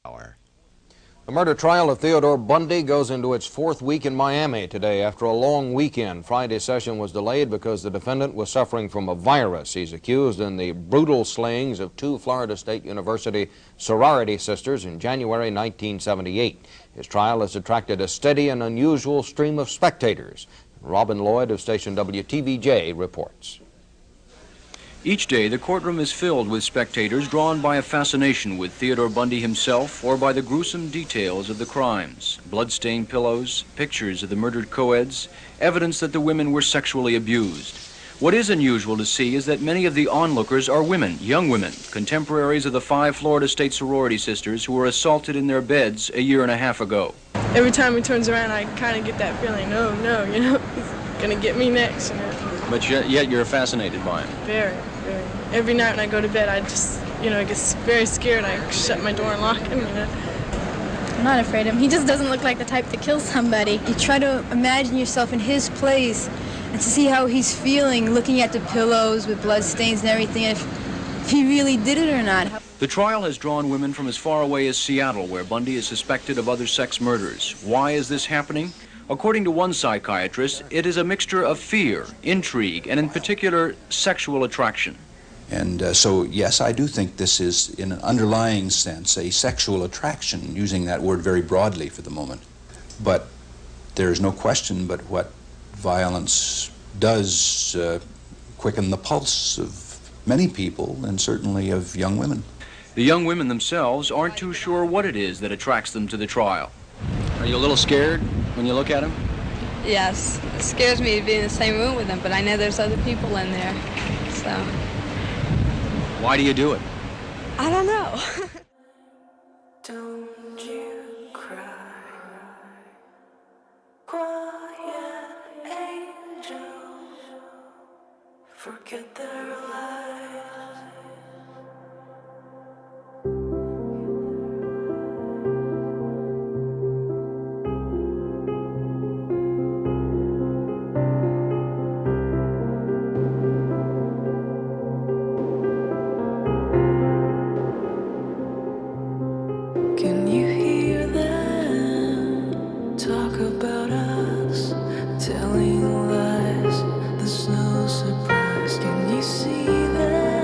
hour. The murder trial of Theodore Bundy goes into its fourth week in Miami today after a long weekend. Friday's session was delayed because the defendant was suffering from a virus. He's accused in the brutal slayings of two Florida State University sorority sisters in January 1978. His trial has attracted a steady and unusual stream of spectators. Robin Lloyd of station WTVJ reports. Each day, the courtroom is filled with spectators drawn by a fascination with Theodore Bundy himself or by the gruesome details of the crimes. Blood-stained pillows, pictures of the murdered co-eds, evidence that the women were sexually abused. What is unusual to see is that many of the onlookers are women, young women, contemporaries of the 5 Florida State sorority sisters who were assaulted in their beds a year and a half ago. Every time he turns around, I kind of get that feeling, oh no, you know, he's gonna get me next, you know. But yet you're fascinated by him. Very, very. Every night when I go to bed, I just, you know, I get very scared. I shut my door and lock him, you know. I'm not afraid of him. He just doesn't look like the type to kill somebody. You try to imagine yourself in his place and to see how he's feeling, looking at the pillows with blood stains and everything, if he really did it or not. The trial has drawn women from as far away as Seattle, where Bundy is suspected of other sex murders. Why is this happening? According to one psychiatrist, it is a mixture of fear, intrigue, and in particular, sexual attraction. And so, yes, I do think this is, in an underlying sense, a sexual attraction, using that word very broadly for the moment. But there is no question but what violence does quicken the pulse of many people, and certainly of young women. The young women themselves aren't too sure what it is that attracts them to the trial. Are you a little scared when you look at him? Yes, it scares me to be in the same room with them, but I know there's other people in there, so. Why do you do it? I don't know. Don't you cry, quiet angel, forget their lies. Can you hear them talk about us, telling lies? There's no surprise. Can you see them?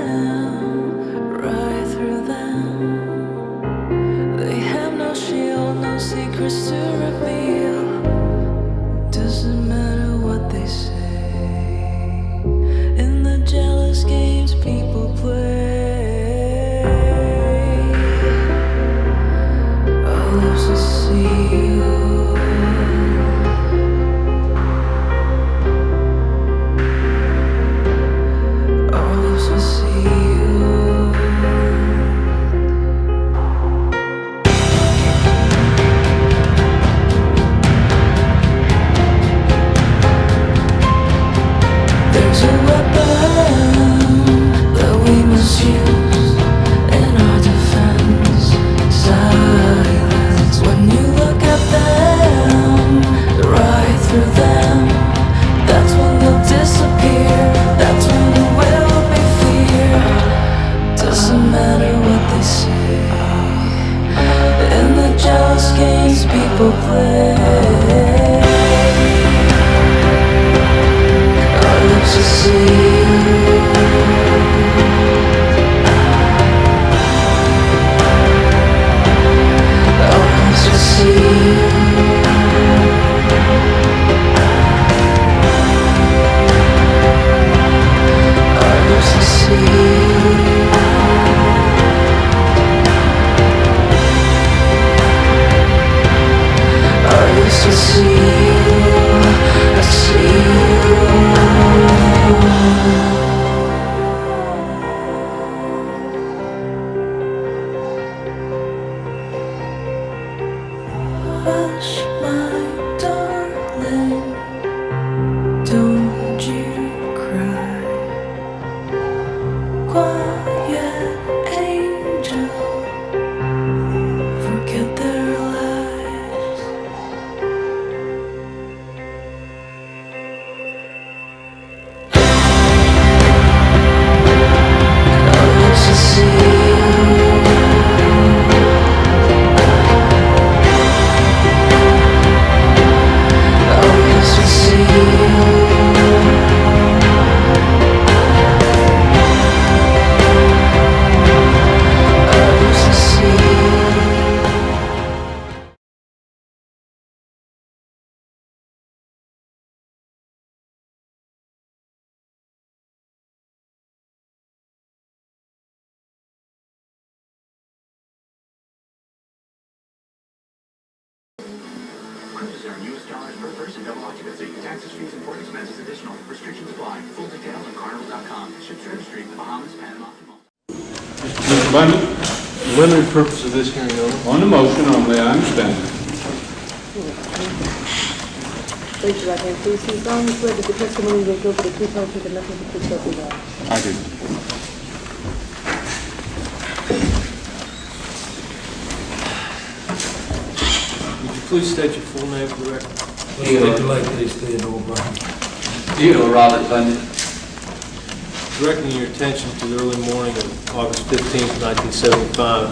per person, double occupancy. Taxes, fees, and port expenses additional. Restrictions apply. Full details on carnival.com. Ships registry, the Bahamas, Panama, and Malta. Mr. Bundy? Limited purpose of this hearing only. On the motion only, I understand. Raise your right hand, please. Do you solemnly swear that the testimony you will give the truth, whole truth, and nothing but the truth, so help you God? I do. Would you please state your full name for the record? Theodore Robert Bundy. Directing your attention to the early morning of August 15th, 1975,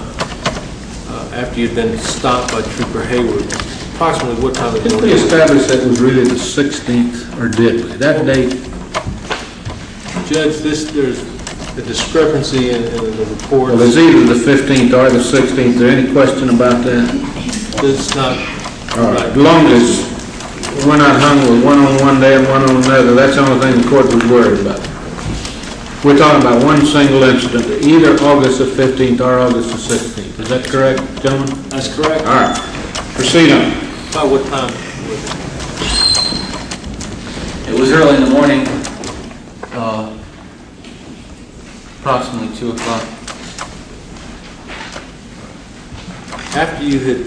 after you'd been stopped by Trooper Hayward, approximately what time of the Did morning? we establish that was really the 16th, or did we? That date? Judge, there's a discrepancy in the report. Well, it's either the 15th or the 16th. Is there any question about that? It's not. All right. As long as we're not hung with one on one day and one on another, that's the only thing the court was worried about. We're talking about one single incident, either August the 15th or August the 16th. Is that correct, gentlemen? That's correct. All right. Proceed on. About what time was it? It was early in the morning, approximately 2 o'clock. After you had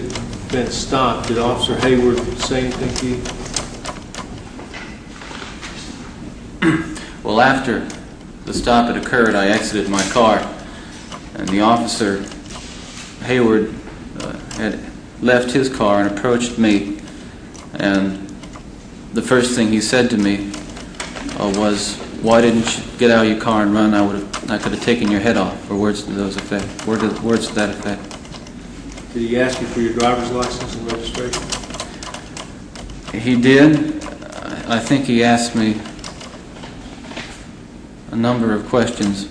been stopped, did Officer Hayward say anything to you? Well, after the stop had occurred, I exited my car, and the officer, Hayward, had left his car and approached me, and the first thing he said to me was, "Why didn't you get out of your car and run? I could have taken your head off," or words to those effect. Words to that effect. Did he ask you for your driver's license and registration? He did. I think he asked me a number of questions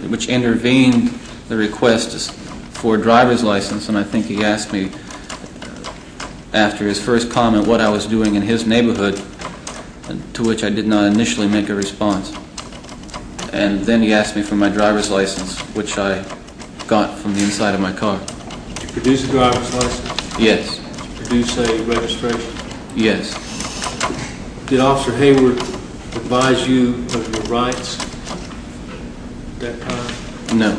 which intervened the request for a driver's license, and I think he asked me after his first comment what I was doing in his neighborhood, to which I did not initially make a response. And then he asked me for my driver's license, which I got from the inside of my car. Did you produce a driver's license? Yes. Did you produce a registration? Yes. Did Officer Hayward advise you of your rights at that time? No.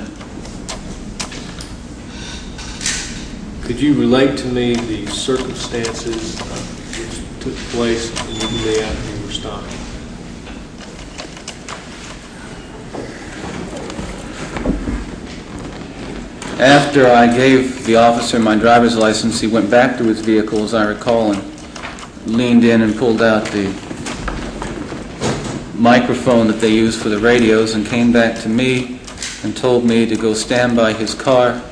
Could you relate to me the circumstances which took place immediately after you were stopped? After I gave the officer my driver's license, he went back to his vehicle, as I recall, and leaned in and pulled out the microphone that they use for the radios, and came back to me and told me to go stand by his car,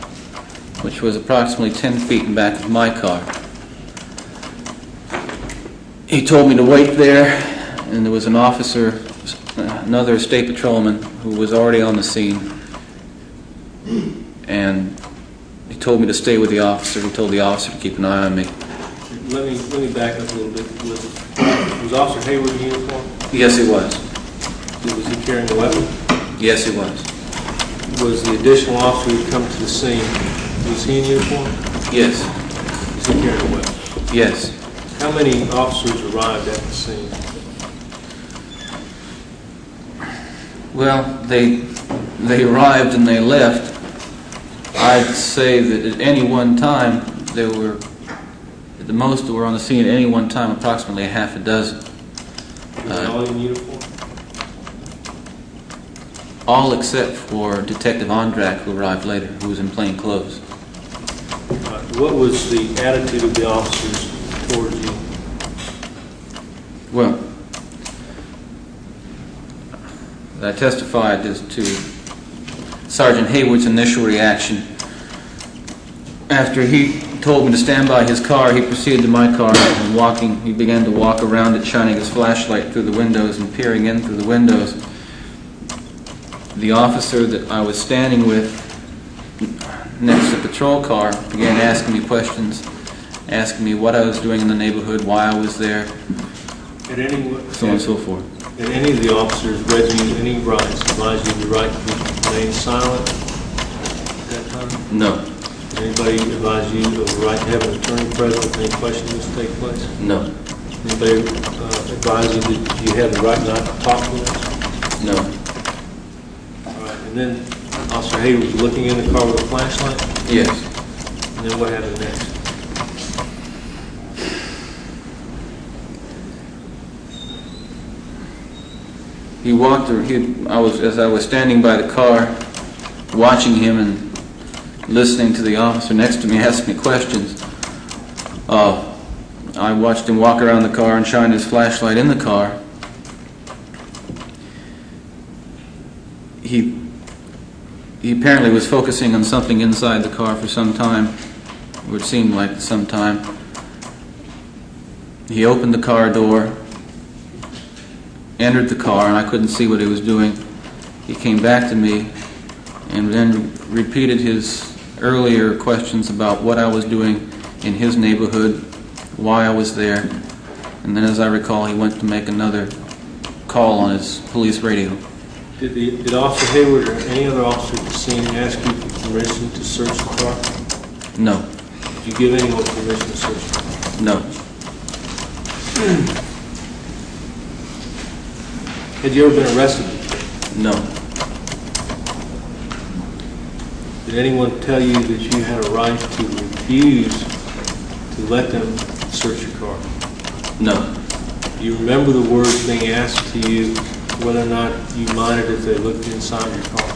which was approximately 10 feet in back of my car. He told me to wait there, and there was an officer, another state patrolman, who was already on the scene, and he told me to stay with the officer. He told the officer to keep an eye on me. Let me back up a little bit. Was Officer Hayward in uniform? Yes, he was. Was he carrying a weapon? Yes, he was. Was the additional officer who had come to the scene, was he in uniform? Yes. Was he carrying a weapon? Yes. How many officers arrived at the scene? Well, they arrived and they left. I'd say that at any one time, there were, at the most that were on the scene at any one time, approximately a half a dozen. Were they all in uniform? All except for Detective Ondrak, who arrived later, who was in plain clothes. What was the attitude of the officers towards you? Well, I testified as to Sergeant Hayward's initial reaction. After he told me to stand by his car, he proceeded to my car and he began to walk around it, shining his flashlight through the windows and peering in through the windows. The officer that I was standing with next to the patrol car began asking me questions, asking me what I was doing in the neighborhood, why I was there, so on and so forth. Did any of the officers read you any rights, advised you of the right to remain silent at that time? No. Did anybody advise you of the right to have an attorney present if any questions take place? No. Anybody advise you that you have the right not to talk to us? No. All right, and then Officer Hayward was looking in the car with a flashlight? Yes. And then what happened next? He walked, as I was standing by the car, watching him and listening to the officer next to me ask me questions. I watched him walk around the car and shine his flashlight in the car. He apparently was focusing on something inside the car for some time, or it seemed like some time. He opened the car door, entered the car, and I couldn't see what he was doing. He came back to me and then repeated his earlier questions about what I was doing in his neighborhood, why I was there, and then, as I recall, he went to make another call on his police radio. Did Officer Hayward or any other officer at the scene ask you for permission to search the car? No. Did you give anyone permission to search the car? No. Had you ever been arrested? No. Did anyone tell you that you had a right to refuse to let them search your car? No. Do you remember the words being asked to you, whether or not you minded if they looked inside your car?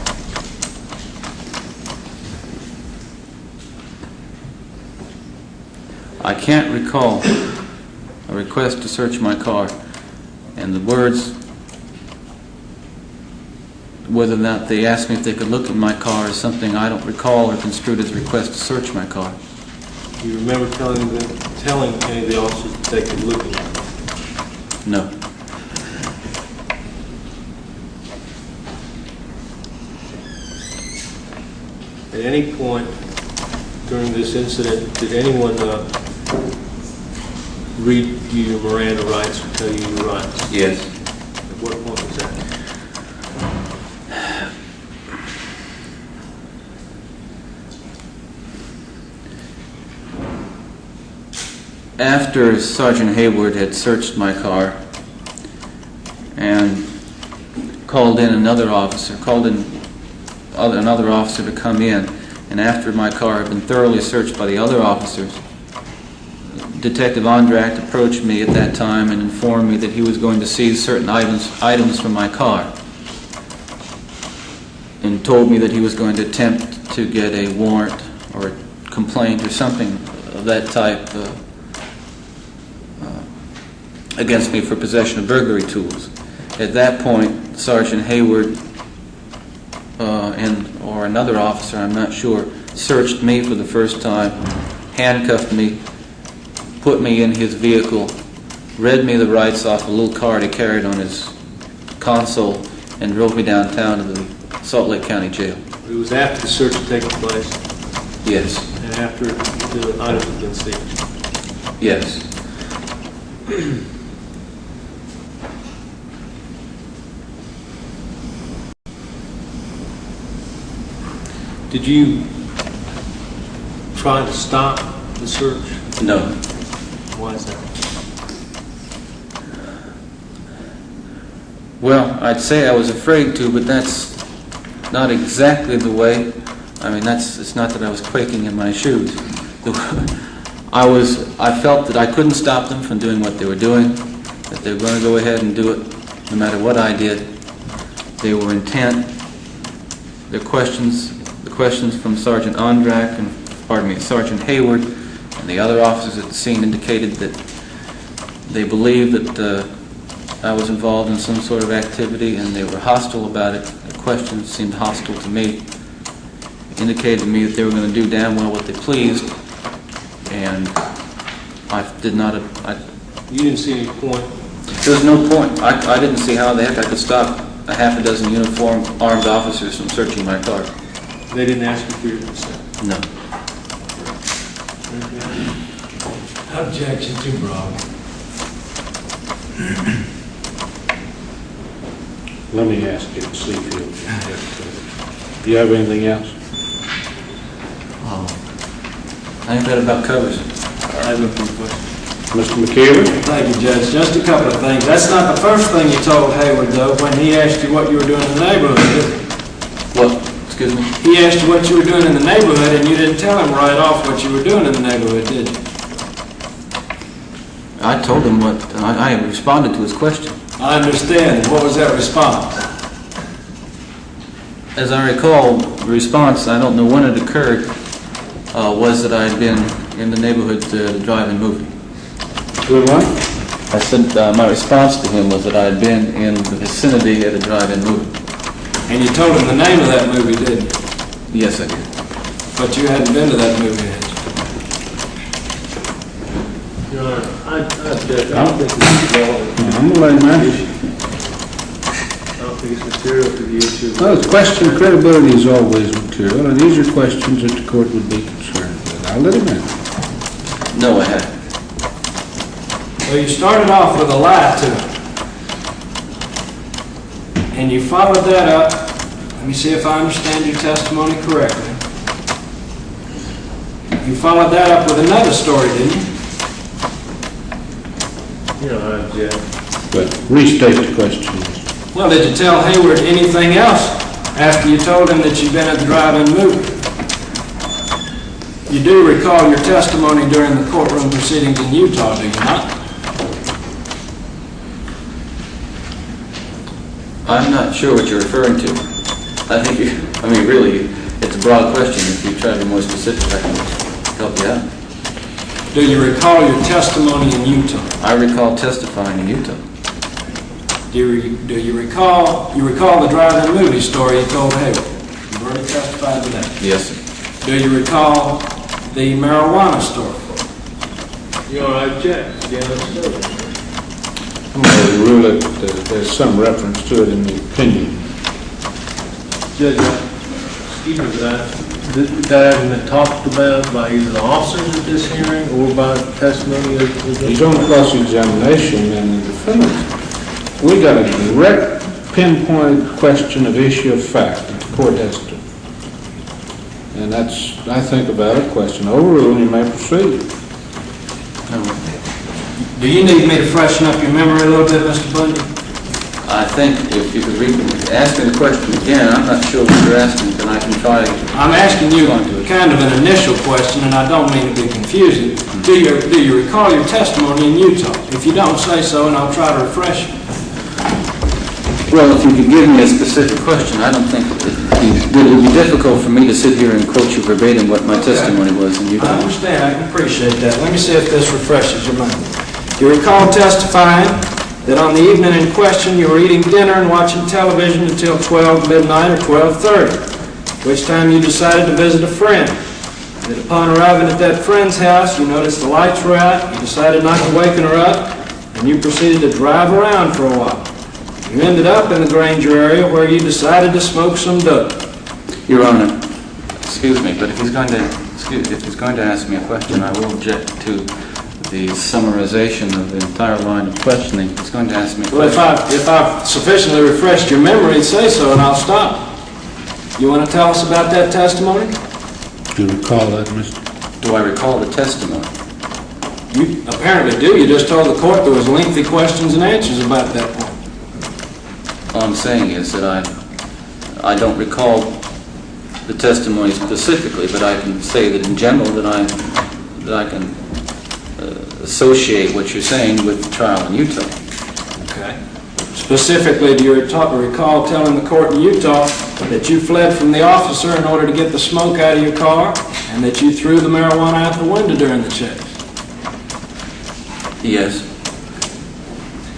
I can't recall a request to search my car, and the words, whether or not they asked me if they could look at my car, is something I don't recall or construed as a request to search my car. Do you remember telling any of the officers that they could look at your car? No. At any point during this incident, did anyone read you your Miranda rights or tell you your rights? Yes. At what point was that? After Sergeant Hayward had searched my car and called in another officer to come in, and after my car had been thoroughly searched by the other officers, Detective Ondracht approached me at that time and informed me that he was going to seize certain items from my car, and told me that he was going to attempt to get a warrant or a complaint or something of that type against me for possession of burglary tools. At that point, Sergeant Hayward or another officer, I'm not sure, searched me for the first time, handcuffed me, put me in his vehicle, read me the rights off a little card he carried on his console, and drove me downtown to the Salt Lake County Jail. It was after the search had taken place? Yes. And after the items had been seized? Yes. Did you try to stop the search? No. Why is that? Well, I'd say I was afraid to, but that's not exactly the way. I mean, it's not that I was quaking in my shoes. I felt that I couldn't stop them from doing what they were doing, that they were going to go ahead and do it no matter what I did. They were intent. The questions from Sergeant Ondracht and, Sergeant Hayward and the other officers at the scene indicated that they believed that I was involved in some sort of activity, and they were hostile about it. The questions seemed hostile to me, indicated to me that they were going to do damn well what they pleased, and I did not... You didn't see any point? There was no point. I didn't see how the heck I could stop a half a dozen uniformed armed officers from searching my car. They didn't ask you for your consent? No. Objection to Brock. Let me ask you, Seafield. Do you have anything else? I think that about covers it. I have no further questions. Mr. McKeever? Thank you, Judge. Just a couple of things. That's not the first thing you told Hayward, though, when he asked you what you were doing in the neighborhood, did he? What? Excuse me? He asked you what you were doing in the neighborhood, and you didn't tell him right off what you were doing in the neighborhood, did you? I told him what, I responded to his question. I understand. What was that response? As I recall, the response, I don't know when it occurred, was that I had been in the neighborhood to the drive-in movie. Good what? I said my response to him was that I had been in the vicinity at a drive-in movie. And you told him the name of that movie, didn't you? Yes, I did. But you hadn't been to that movie, had you? Your Honor, I don't think this is relevant. I'm going to let him answer. I don't think it's material to the issue. Well, the question of credibility is always material, and these are questions that the court would be concerned with. I'll let him answer. No, I haven't. Well, you started off with a lie to him. And you followed that up. Let me see if I understand your testimony correctly. You followed that up with another story, didn't you? You know, Jeff. But restate the question. Well, did you tell Hayward anything else after you told him that you'd been at the drive-in movie? You do recall your testimony during the courtroom proceedings in Utah, do you not? I'm not sure what you're referring to. I think really, it's a broad question. If you try to be more specific, I can help you out. Do you recall your testimony in Utah? I recall testifying in Utah. Do you recall the drive-in movie story you told Hayward? You've already testified to that. Yes, sir. Do you recall the marijuana story? Your Honor, I object. Yeah, let's do it. I'm going to rule it that there's some reference to it in the opinion. Judge, excuse me, that hasn't been talked about by either the officers at this hearing or by testimony of the... He's on cross-examination and the defendant. We got a direct, pinpointed question of issue of fact that the court has to. And that's, I think, about a question. Overruled, you may proceed. Do you need me to freshen up your memory a little bit, Mr. Bundy? I think if you could ask me the question again, I'm not sure what you're asking, then I can try. I'm asking you kind of an initial question, and I don't mean to be confusing. Do you recall your testimony in Utah? If you don't, say so, and I'll try to refresh you. Well, if you could give me a specific question, I don't think it would be difficult for me to sit here and quote you verbatim what my testimony was in Utah. I understand. I can appreciate that. Let me see if this refreshes your memory. You recall testifying that on the evening in question you were eating dinner and watching television until 12 midnight or 12:30, which time you decided to visit a friend. That upon arriving at that friend's house, you noticed the lights were out, you decided not to waken her up, and you proceeded to drive around for a while. You ended up in the Granger area where you decided to smoke some dope. Your Honor, excuse me, but if he's going to ask me a question, I will object to the summarization of the entire line of questioning. He's going to ask me a question. Well, if I've sufficiently refreshed your memory, say so, and I'll stop. You want to tell us about that testimony? Do you recall that, Mr.? Do I recall the testimony? You apparently do. You just told the court there was lengthy questions and answers about that point. All I'm saying is that I don't recall the testimony specifically, but I can say that in general that I can associate what you're saying with the trial in Utah. Okay. Specifically, do you recall telling the court in Utah that you fled from the officer in order to get the smoke out of your car and that you threw the marijuana out the window during the chase? Yes.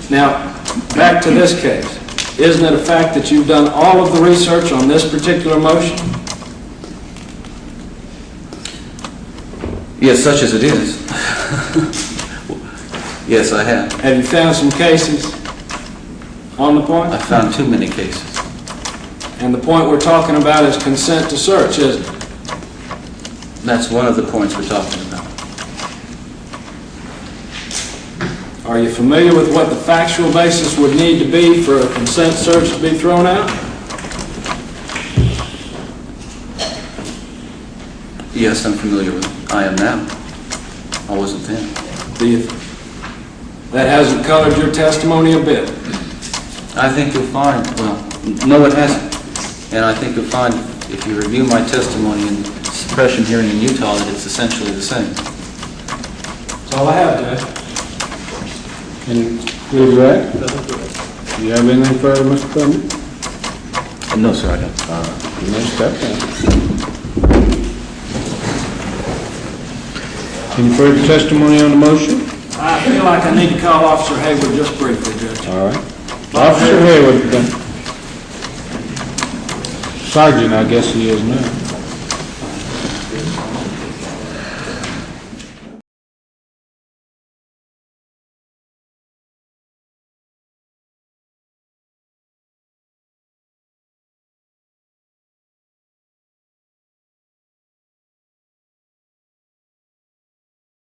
Now, back to this case. Isn't it a fact that you've done all of the research on this particular motion? Yes, such as it is. Yes, I have. Have you found some cases on the point? I found too many cases. And the point we're talking about is consent to search, isn't it? That's one of the points we're talking about. Are you familiar with what the factual basis would need to be for a consent search to be thrown out? Yes, I'm familiar with it. I am now. I wasn't then. That hasn't colored your testimony a bit. I think you'll find, well, no, it hasn't. And I think you'll find, if you review my testimony in suppression hearing in Utah, that it's essentially the same. That's all I have, Judge. Any further that? Do you have anything further, Mr. Bundy? No, sir, I don't. You may step down. Any further testimony on the motion? I feel like I need to call Officer Hayward just briefly, Judge. All right. Officer Hayward, then. Sergeant, I guess he is now.